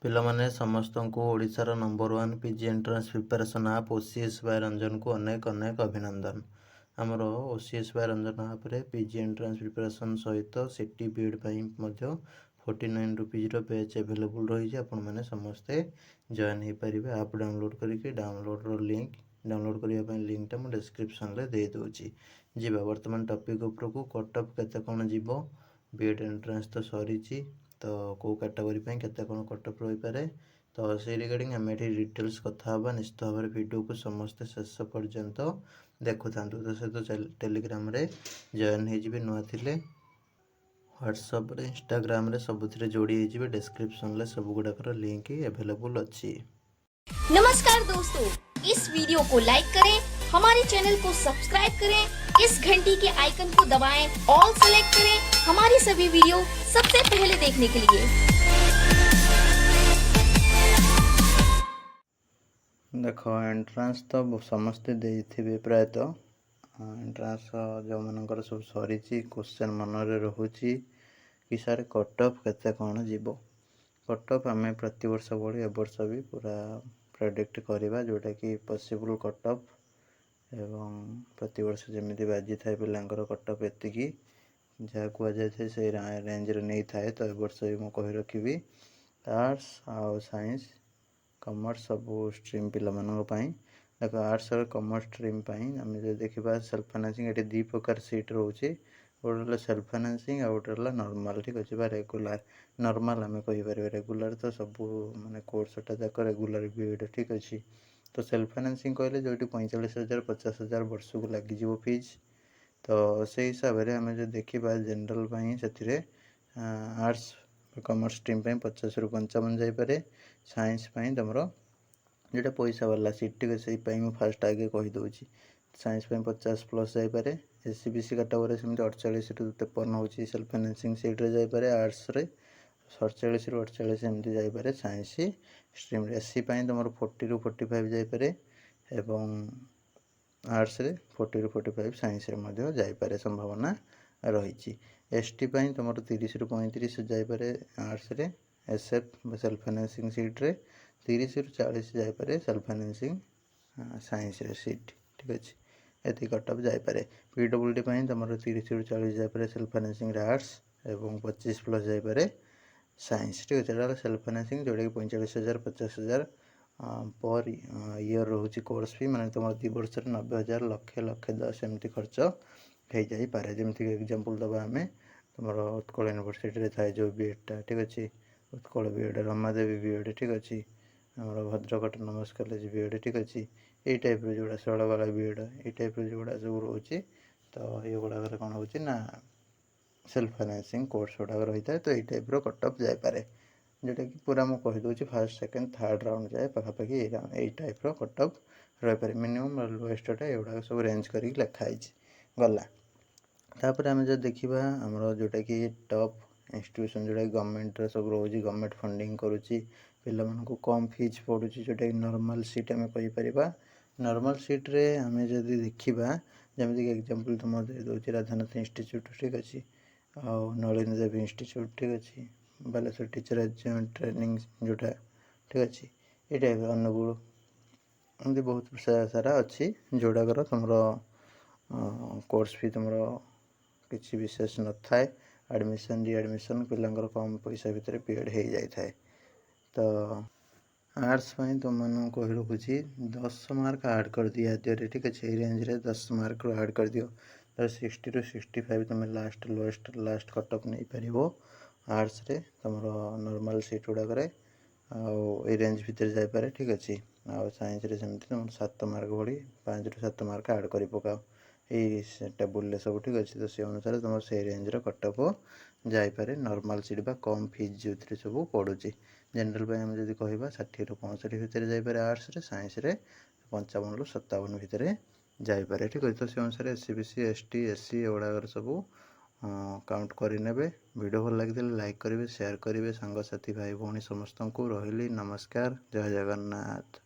ପିଲାମାନେ ସମସ୍ତଙ୍କୁ ଓଡ଼ିଶାର number 1 PG entrance preparation app OCS by ରଞ୍ଜନକୁ ଅନେକ ଅନେକ ଅଭିନନ୍ଦନ। ଆମର OCS ବାଇ ରଞ୍ଜନ ଆପ୍ରେ ପିଜି ଏଣ୍ଟ୍ରାନ୍ସ ପ୍ରିପାରେସନ୍ ସହିତ ସିଟି ବିଏଡ଼୍ ପାଇଁ ମଧ୍ୟ 49 ରୁପିଜ୍ର ବ୍ୟାଚ୍ ଆଭେଲେବୁଲ୍ ରହିଛି। ଆପଣମାନେ ସମସ୍ତେ ଜଏନ୍ ହୋଇପାରିବେ। ଆପ୍ ଡାଉନଲୋଡ଼୍ କରିକି ଡାଉନଲୋଡ଼୍ କରିବା ପାଇଁ ଲିଙ୍କଟା ମୁଁ ଡେସ୍କ୍ରିପ୍ସନ୍ରେ ଦେଇଦେଉଛି। ଯିବା ବର୍ତ୍ତମାନ ଟପିକ୍ ଉପରକୁ। କଟ୍ ଅଫ୍ କେତେ କ'ଣ ଯିବ, ବିଏଡ଼୍ ଏଣ୍ଟ୍ରାନ୍ସ ତ ସରିଛି, ତ କେଉଁ କ୍ୟାଟାଗୋରୀ ପାଇଁ କେତେ କ'ଣ କଟ୍ ଅଫ୍ ରହିପାରେ, ତ ସେଇ ରିଗାର୍ଡ଼ିଂ ଆମେ ଏଠି ଡିଟେଲ୍ସ କଥା ହେବା। ନିଶ୍ଚିତ ଭାବରେ ଭିଡ଼ିଓକୁ ସମସ୍ତେ ଶେଷ ପର୍ଯ୍ୟନ୍ତ ଦେଖୁଥାନ୍ତୁ। ତା ସହିତ ଟେଲିଗ୍ରାମରେ ଜଏନ୍ ହେଇଯିବେ ନୂଆ ଥିଲେ, ହ୍ୱାଟ୍ସଆପ୍ରେ, ଇନଷ୍ଟାଗ୍ରାମରେ ସବୁଥିରେ जोड़ी ହେଇଯିବେ। डिस्क्रिप्शन सब गुड़ाकर लिंक अवेलेबल अच्छी। नमस्कार दोस्तों, इस वीडियो को लाइक करें, हमारे चैनल को सब्सक्राइब करें, इस घंटी के आइकन को दबाएं, ऑल सेलेक्ट करें हमारी सभी वीडियो सबसे पहले देखने के लिए। देखो एंट्रांस तो समस्ते देथिबे प्रायतः एंट्रांस जो मनकर सब सरी क्वेश्चन मनरे रोचे कि सारे कट ऑफ केते कौन जीवो। कट ऑफ आम प्रत वर्ष भाई एवर्ष भी पूरा प्रेडिक्ट करवा जोटा कि पॉसिबल कट ऑफ एवं प्रति वर्ष जमी बाजी थाए पिलांकर कट ऑफ एतिकी जहाँ कहुए से रेंज रे नहीं थाए। तो एवर्ष भी मुझे कही रखी आर्ट्स आउ साइंस कॉमर्स सब स्ट्रीम पिला देख आर्ट्स और कॉमर्स स्ट्रीम आम जो देखा सेल्फ फाइनेंसिंग ये दी प्रकार सीट रोचे। गोटे सेल्फ फाइनेंसिंग आ गोटे नॉर्मल, ठीक अच्छे, रेगुलर। नॉर्मल आम कहीपर रेगुलर तो सब माने कोर्सटा जाक रेगुलर बीएड, ठीक अच्छे। तो सेल्फ फाइनेंसिंग कहले जो 45,000 50,000 वर्ष को लगिज फीज। तो से हिसाब से आम जो देखा जनरल से आर्ट्स कॉमर्स स्ट्रीम 50 ରୁ 55 जापे। साइंस तुम जोटा पैसा वाला सीट, ठीक है, मुझे फास्ट आगे कहीदे। साइंस 50+ जापे। एससीबीसी कैटेगरी सेमती 48 ରୁ 53 हो सेल्फ फाइनेंसिंग सीट्रे जापे। आर्ट्स 47 ରୁ 48 एमती जापे। साइंस स्ट्रीम एससी तुम 40 ରୁ 45 जापे एवं आर्ट्स 40 ରୁ 45 साइंस जापे संभावना रही। एसटी तुम 30 ରୁ 35 जापे आर्ट्स एसएफ सेल्फ फाइनेंसिंग सीट्रे। 30 ରୁ 40 जापे सेल्फ फाइनेंसिंग साइंस सीट, ठीक अच्छे। ये कट ऑफ जापे। पीडब्ल्यूडी तुम 30 ରୁ 40 जापे सेल्फ फाइनेंसिंग आर्ट्स एवं 25+ जापे साइंस, ठीक अच्छे। सेल्फ फाइनेंसिंग जोटा कि 45,000 50,000 पर ईयर रोचे कोर्स फी, माने तुम 2 वर्ष 90,000 लक्षे 1,10,000 एमती खर्च हो जापे। जमीक एग्जांपल दबा आम तुम उत्कल यूनिवर्सिटी थाए जो बीएडटा, ठीक अच्छे, उत्कल बीएड, रमादेवी बीएड, ठीक अच्छे, आम भद्रक ऑटोनोमस कॉलेज बीएड, ठीक अच्छे। ये टाइप जोड़ा शैलवाला बीएड ये टाइप जोड़ा सब रोचे। तो ये गुड़ाक कौन हो सेल्फ फाइनेंसिंग कोर्स गुड़ाक रही है। तो ये टाइप कट ऑफ जापे जोटा कि पूरा मुझे कहीदे फास्ट सेकेंड थर्ड राउंड जाए पाखापाखि यही टाइप कट ऑफ रही। मिनिमम लोएस्टा एगुड़ा सब रेंज कर लिखाई गला। तापर आम जो देखा आमर जोटा कि टॉप इंस्टीट्यूशन जोटा कि गवर्नमेंट सब रोज गवर्नमेंट फंडिंग करुच्ची पिला कम फीस पड़ुची जोटा कि नॉर्मल सीट आम कहीपर। नॉर्मल सीट्रे आम जो देखा जमीक एग्जांपल तुम दे दूसरी राधानाथ इंस्टीट्यूट, ठीक अच्छे, आउ नलिनी देवी इंस्टीट्यूट, ठीक अच्छे, बालेश्वर टीचर एजुकेशन ट्रेनिंग जोटा, ठीक अच्छे, ये टाइप अनुगुल एमती बहुत सारा अच्छी जोड़ाकर तुम कोर्स फी तुम किसी विशेष न थाए। एडमिशन रिएडमिशन पिलांकर कम पैसा भितर बीएड हो जाए। तो आर्ट्स तुम कही रखुची 10 मार्क ऐड कर दिया आद्य, ठीक अच्छे, रेंज रे 10 मार्क ऐड कर दियो। 60 ରୁ 65 तुम last lowest last cut off नहीं पार आर्ट्स रे तुम नॉर्मल सीट गुड़ाक रेंज भितर जापे, ठीक अच्छे। आउ साइंस रे सेमती तुम 7 मार्क भाई 5 ରୁ 7 मार्क ऐड कर पकाओ ये टेबुल सब, ठीक अच्छे। तो से अनुसार तुम से रेंज कट ऑफ जापे। नॉर्मल सीट बा कम फीस जो सब पड़ुची। जनरल आम जो कह 60 ରୁ 65 भितर जापे आर्ट्स रे, साइंस रे 55 ରୁ 57 भितर जापे, ठीक है। तो से अनुसार एससीबीसी एसटी एससी एगुड़ा सब काउंट करे। वीडियो भल लगी लाइक करेंगे, शेयर करेंगे, सांगसाथी भाई भौणी समस्त को रही। नमस्कार, जय जगन्नाथ।